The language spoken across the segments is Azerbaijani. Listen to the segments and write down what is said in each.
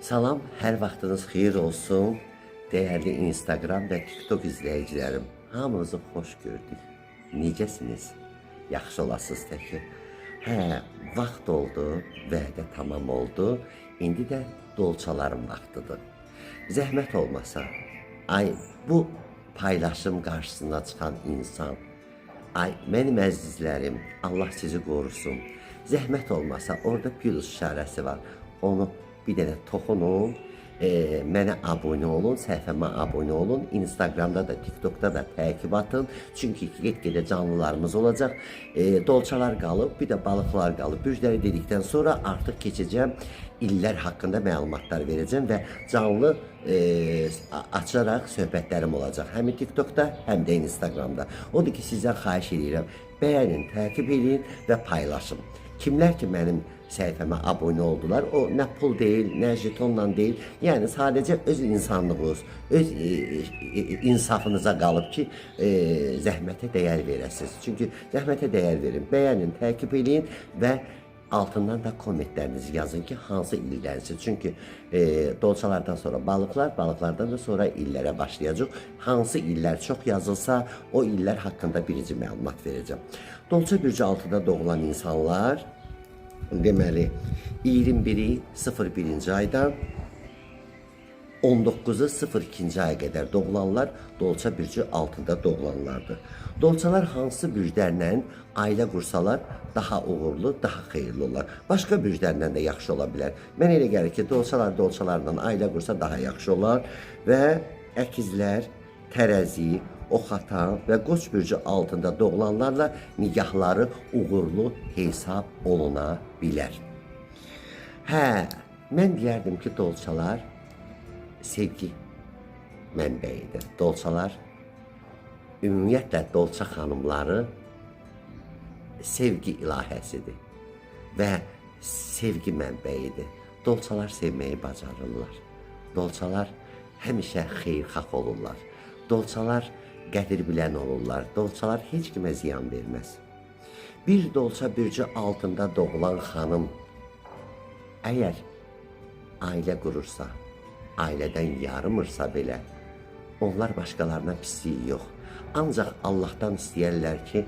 Salam, hər vaxtınız xeyir olsun. Dəyərli Instagram və TikTok izləyicilərim, hamınızı xoş gördük. Necəsiniz? Yaxşı olasınız təki. Vaxt oldu, vədə tamam oldu. İndi də dolçaların vaxtıdır. Zəhmət olmasa, bu paylaşım qarşısına çıxan insan, mənim əzizlərim, Allah sizi qorusun. Zəhmət olmasa, orada plus işarəsi var. Onu bir dənə toxunun, mənə abunə olun, səhifəmə abunə olun. Instagramda da, TikTokda da təqib atın. Çünki get-gedə canlılarımız olacaq. Dolçalar qalıb, bir də balıqlar qalıb. Bürcləri dedikdən sonra artıq keçəcəm, illər haqqında məlumatlar verəcəm və canlı açaraq söhbətlərim olacaq. Həm TikTokda, həm də Instagramda. Odur ki, sizdən xahiş edirəm, bəyənin, təqib edin və paylaşın. Kimlər ki, mənim səhifəmə abunə oldular, o nə pul deyil, nə jetonla deyil, yəni sadəcə öz insanlığınız, öz insafınıza qalıb ki, zəhmətə dəyər verəsiniz. Çünki zəhmətə dəyər verin, bəyənin, təqib edin və altından da kommentlərinizi yazın ki, hansı ildənsiz. Çünki dolçalardan sonra balıqlar, balıqlardan da sonra illərə başlayacaq. Hansı illər çox yazılsa, o illər haqqında birinci məlumat verəcəm. Dolça bürcü altıda doğulan insanlar, deməli, 21-i 01-ci aydan 19-u 02-ci aya qədər doğulanlar dolça bürcü altında doğulanlardır. Dolçalar hansı bürclərlə ailə qursalar daha uğurlu, daha xeyirli olar. Başqa bürclərlə də yaxşı ola bilər. Mən elə gəlir ki, dolçalarla ailə qursa daha yaxşı olar və əkizlər, tərəzi, oxatan və qoç bürcü altında doğulanlarla nigahları uğurlu hesab oluna bilər. Mən deyərdim ki, dolçalar sevgi mənbəyidir. Dolçalar, ümumiyyətlə dolça xanımları sevgi ilahəsidir və sevgi mənbəyidir. Dolçalar sevməyi bacarırlar. Dolçalar həmişə xeyirxah olurlar. Dolçalar qədir bilən olurlar. Dolçalar heç kimə ziyan verməz. Bir dolça bürcü altında doğulan xanım əgər ailə qurursa, ailədən yarımırsa belə, onlar başqalarına pisliyi yox. Ancaq Allahdan istəyərlər ki,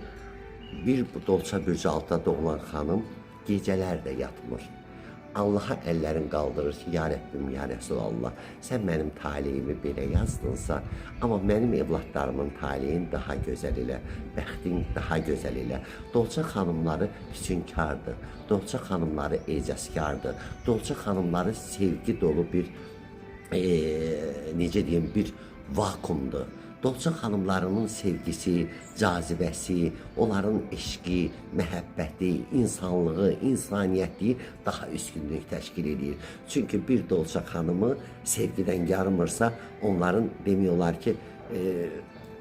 bir dolça bürcü altında doğulan xanım gecələr də yatmır. Allaha əllərin qaldırır ki, ya Rəbbim, ya Rəsulallah, sən mənim taleyimi belə yazdınsa, amma mənim evlatlarımın taleyin daha gözəl elə, bəxtin daha gözəl elə. Dolça xanımları füsunkardır, dolça xanımları ecazkardır, dolça xanımları sevgi dolu bir, necə deyim, bir vakumdur. Dolça xanımlarının sevgisi, cazibəsi, onların eşqi, məhəbbəti, insanlığı, insaniyyəti daha üstünlük təşkil edir. Çünki bir dolça xanımı sevgidən yarımırsa, onların demiyorlar ki,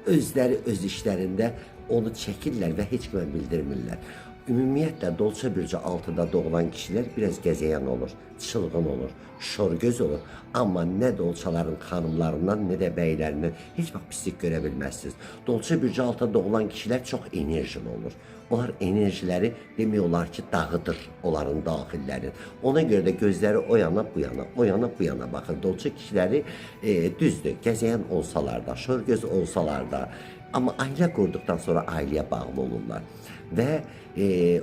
özləri öz işlərində onu çəkirlər və heç kimə bildirmirlər. Ümumiyyətlə, dolça bürcü altında doğulan kişilər biraz gəzəyən olur, çılğın olur, şorgöz olur. Amma nə dolçaların xanımlarından, nə də bəylərindən heç vaxt pislik görə bilməzsiniz. Dolça bürcü altında doğulan kişilər çox enerjili olur. Onlar enerjiləri demiyorlar ki, dağıdır onların daxilləri. Ona görə də gözləri o yana bu yana, o yana bu yana baxır. Dolça kişiləri düzdür, gəzəyən olsalar da, şorgöz olsalar da, amma ailə qurduqdan sonra ailəyə bağlı olurlar və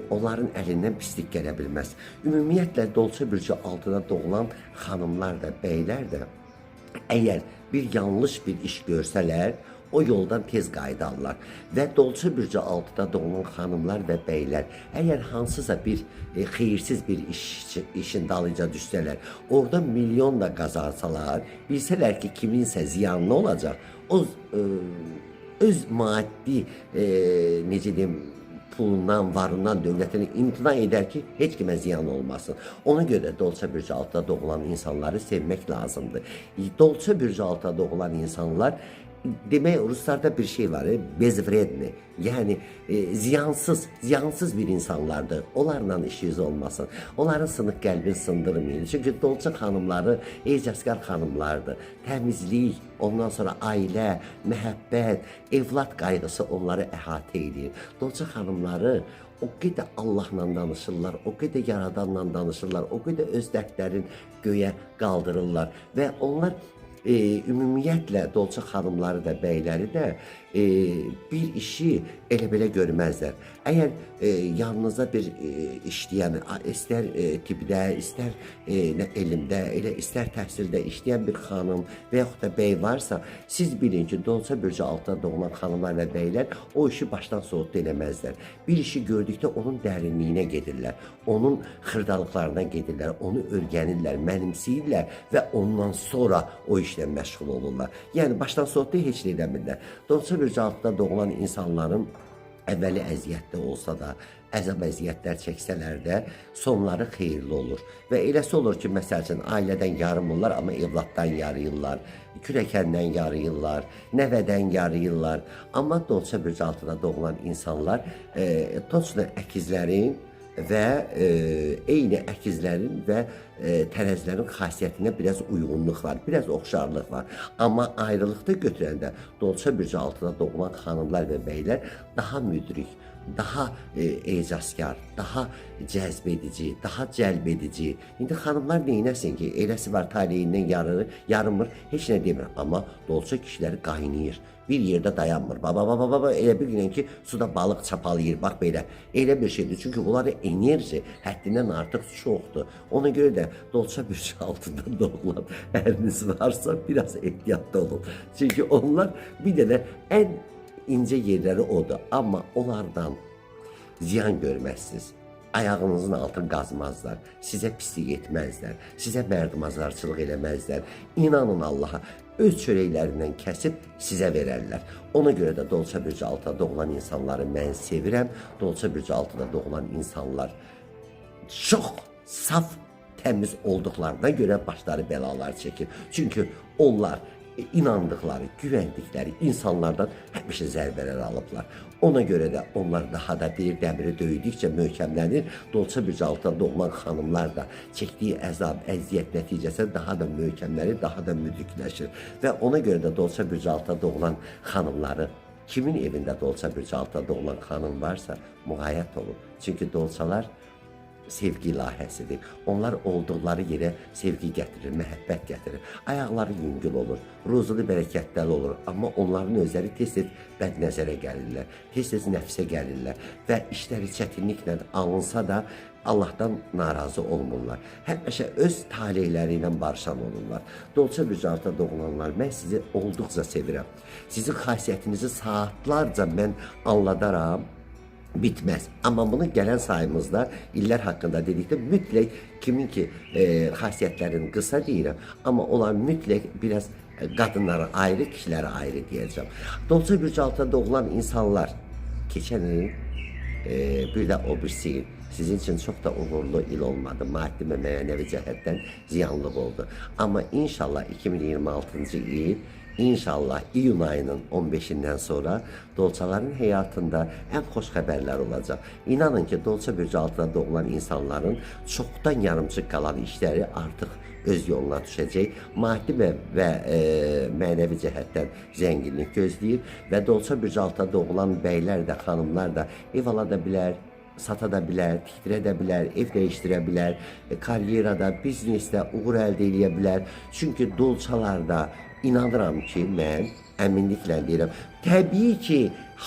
onların əlindən pislik gələ bilməz. Ümumiyyətlə, dolça bürcü altında doğulan xanımlar da, bəylər də əgər bir yanlış bir iş görsələr, o yoldan tez qayıdarlar. Və dolça bürcü altında doğulan xanımlar və bəylər əgər hansısa bir xeyirsiz bir işin dalınca düşsələr, orada milyon da qazansalar, bilsələr ki, kiminsə ziyanlı olacaq, o öz maddi, necə deyim, pulundan, varından, dövlətindən imtina edər ki, heç kimə ziyan olmasın. Ona görə dolça bürcü altında doğulan insanları sevmək lazımdır. Dolça bürcü altında doğulan insanlar, demək, ruslarda bir şey var, bezvredni, yəni ziyansız bir insanlardır. Onlarla işiniz olmasın. Onların sınıq qəlbini sındırmayın. Çünki dolça xanımları ecazkar xanımlardır. Təmizlik, ondan sonra ailə, məhəbbət, evlad qayğısı onları əhatə edir. Dolça xanımları o qədər Allahla danışırlar, o qədər Yaradanla danışırlar, o qədər öz dərdlərin göyə qaldırırlar və onlar ümumiyyətlə Dolça xanımları da, bəyləri də bir işi elə belə görməzlər. Əgər yanınıza bir işləyən, istər tibbdə, istər elmdə, elə istər təhsildə işləyən bir xanım və yaxud da bəy varsa, siz bilin ki, Dolça bürcü altında doğulan xanımlar və bəylər o işi başdan soğutda eləməzlər. Bir işi gördükdə onun dərinliyinə gedirlər, onun xırdalıqlarına gedirlər, onu öyrənirlər, mənimsəyirlər və ondan sonra o işlə məşğul olurlar. Yəni, başdan soğutda heç nə eləmirlər. Dolça bürcü altında doğulan insanların əvvəli əziyyətli olsa da, əzab-əziyyətlər çəksələr də sonları xeyirli olur. Və eləsi olur ki, məsəl üçün, ailədən yarımırlar, amma evladdan yarıyırlar, kürəkəndən yarıyırlar, nəvədən yarıyırlar. Amma Dolça bürcü altında doğulan insanlar toçla əkizlərin və eyni əkizlərin və tərəzilərin xasiyyətinə biraz uyğunluq var, biraz oxşarlıq var. Amma ayrılıqda götürəndə Dolça bürcü altında doğulan xanımlar və bəylər daha müdrik, daha ecazkar, daha cəzb edici, daha cəlb edici. İndi xanımlar neynəsin ki, eləsi var taleyindən yarımır, heç nə demir. Amma Dolça kişiləri qaynayır, bir yerdə dayanmır. Baba, elə bilin ki, suda balıq çapalayır, bax belə. Elə bir şeydir, çünki onların enerji həddindən artıq çoxdur. Ona görə də Dolça bürcü altında doğulan əriniz varsa, biraz ehtiyatlı olun. Çünki onlar bir dənə ən incə yerləri odur, amma onlardan ziyan görməzsiniz. Ayağınızın altını qazmazlar, sizə pislik etməzlər, sizə mərdimazarçılıq eləməzlər. İnanın Allaha, öz çörəklərindən kəsib sizə verərlər. Ona görə də Dolça bürcü altında doğulan insanları mən sevirəm. Dolça bürcü altında doğulan insanlar çox saf, təmiz olduqlarına görə başları bəlalar çəkir. Çünki onlar inandıqları, güvəndikləri insanlardan həmişə zərbələr alıblar. Ona görə də onlar daha da bir dəmiri döydükcə möhkəmlənir. Dolça bürcü altında doğulan xanımlar da çəkdiyi əzab, əziyyət nəticəsində daha da möhkəmlənir, daha da müdrikləşir. Və ona görə də Dolça bürcü altında doğulan xanımları, kimin evində Dolça bürcü altında doğulan xanım varsa, müğayət olun. Çünki dolçalar sevgi ilahəsidir. Onlar olduqları yerə sevgi gətirir, məhəbbət gətirir. Ayaqları yüngül olur, ruzulu bərəkətli olur. Amma onların özləri tez-tez bədnəzərə gəlirlər, tez-tez nəfsə gəlirlər və işləri çətinliklə alınsa da Allahdan narazı olmurlar. Həmişə öz taleyləri ilə barışan olurlar. Dolça bürcü altında doğulanlar, mən sizi olduqca sevirəm. Sizin xasiyyətinizi saatlarca mən anladaram, bitməz. Amma bunu gələn sayımızda illər haqqında dedikdə mütləq kimin ki xasiyyətlərini qısa deyirəm, amma onlar mütləq biraz qadınlara ayrı, kişilərə ayrı deyəcəm. Dolça bürcü altında doğulan insanlar keçən il bir də o birisi il sizin üçün çox da uğurlu il olmadı. Maddi və mənəvi cəhətdən ziyanlıq oldu. Amma inşallah 2026-cı il İnşallah iyun ayının 15-dən sonra dolçaların həyatında ən xoş xəbərlər olacaq. İnanın ki, Dolça bürcü altında doğulan insanların çoxdan yarımçıq qalan işləri artıq öz yoluna düşəcək. Maddi və mənəvi cəhətdən zənginlik gözləyir və Dolça bürcü altında doğulan bəylər də, xanımlar da ev ala da bilər, sata da bilər, tikdirə də bilər, ev dəyişdirə bilər, karyerada, biznesdə uğur əldə edə bilər. Çünki dolçalarda İnanıram ki, mən əminliklə deyirəm, təbii ki,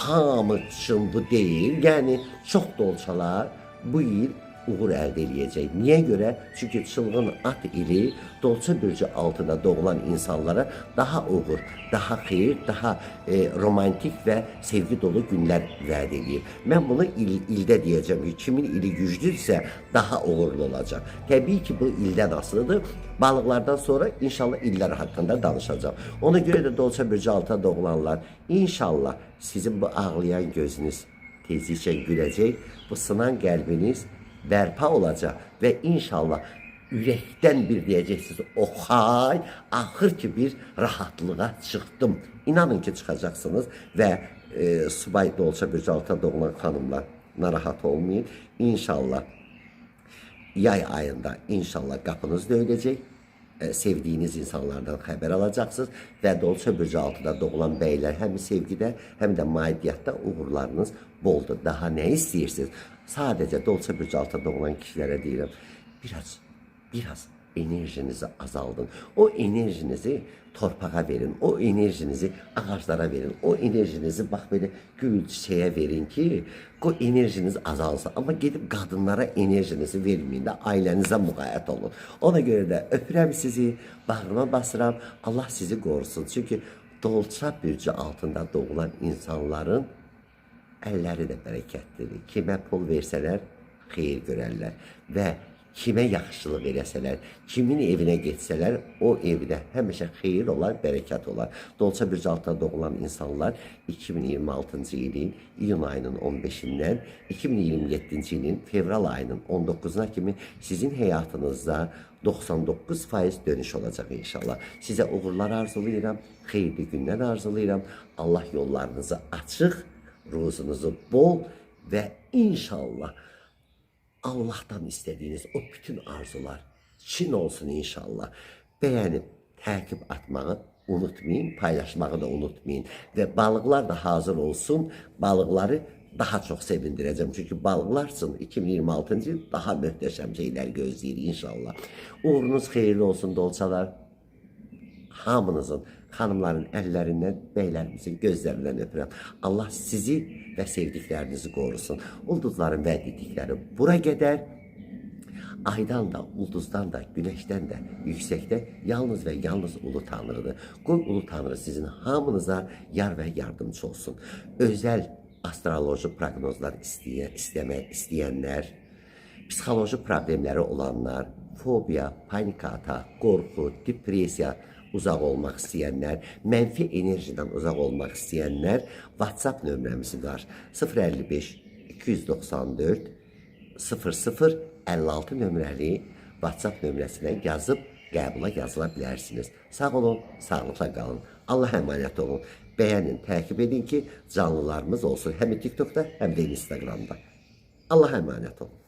hamı üçün bu deyil. Yəni, çox dolçalar bu il uğur əldə edəcək. Niyə görə? Çünki çılğın at ili Dolça bürcü altında doğulan insanlara daha uğur, daha xeyir, daha romantik və sevgi dolu günlər vəd edir. Mən bunu ildə deyəcəm ki, kimin ili güclüdürsə daha uğurlu olacaq. Təbii ki, bu ildən asılıdır. Balıqlardan sonra inşallah illər haqqında danışacağım. Ona görə də Dolça bürcü altında doğulanlar, inşallah sizin bu ağlayan gözünüz tezliklə güləcək, bu sınan qəlbiniz bərpa olacaq və inşallah ürəkdən bir deyəcəksiniz, oxay, axır ki bir rahatlığa çıxdım. İnanın ki çıxacaqsınız və subay Dolça bürcü altında doğulan xanımlar narahat olmayın. İnşallah yay ayında inşallah qapınız döyüləcək sevdiyiniz insanlardan xəbər alacaqsınız və Dolça bürcü altıda doğulan bəylər həm sevgidə, həm də maddiyyatda uğurlarınız boldur. Daha nə istəyirsiniz? Sadəcə Dolça bürcü altıda doğulan kişilərə deyirəm, biraz enerjinizi azaldın. O enerjinizi torpağa verin, o enerjinizi ağaclara verin, o enerjinizi bax belə gül çiçəyə verin ki, o enerjiniz azalsın. Amma gedib qadınlara enerjinizi verməyin də ailənizə müğayət olun. Ona görə də öpürəm sizi, bağrıma basıram, Allah sizi qorusun. Çünki Dolça bürcü altında doğulan insanların əlləri də bərəkətlidir. Kimə pul versələr, xeyir görərlər və kimə yaxşılıq eləsələr, kimin evinə getsələr, o evdə həmişə xeyir olar, bərəkət olar. Dolça bürcü altında doğulan insanlar 2026-cı ilin iyun ayının 15-dən 2027-ci ilin fevral ayının 19-una kimi sizin həyatınızda 99% dönüş olacaq inşallah. Sizə uğurlar arzulayıram, xeyirli günlər arzulayıram. Allah yollarınızı açıq, ruzunuzu bol və inşallah Allah'tan istediğiniz o bütün arzular Çin olsun inşallah. Beğenip takip atmayı unutmayın, paylaşmayı da unutmayın. Ve balıklar da hazır olsun. Balıkları daha çok sevindireceğim. Çünkü balıklar için 2026. yıl daha möhtəşəm şeyler gözləyir inşallah. Uğurunuz xeyirli olsun dolçalar. Hamınızın, xanımların əllərindən, bəylərimizin gözlərindən öpürəm. Allah sizi və sevdiklərinizi qorusun. Ulduzların vəd etdikləri bura qədər, aydan da, ulduzdan da, güneşdən də, yüksəkdə yalnız və yalnız Ulu Tanrıdır. Qoy Ulu Tanrı sizin hamınıza yar və yardımcı olsun. Özəl astroloji proqnozlar istəmək istəyənlər, psixoloji problemləri olanlar, fobiya, panika atak, qorxu, depressiya, uzaq olmaq istəyənlər, mənfi enerjiden uzaq olmaq istəyənlər WhatsApp nömrəmizi var. 055 294 00 56 nömrəli WhatsApp nömrəsinə yazıb qəbula yazıla bilərsiniz. Sağ olun, sağlıqla qalın. Allah əmanət olun. Bəyənin, təqib edin ki, canlılarımız olsun həm TikTokda, həm də Instagramda. Allah əmanət olun.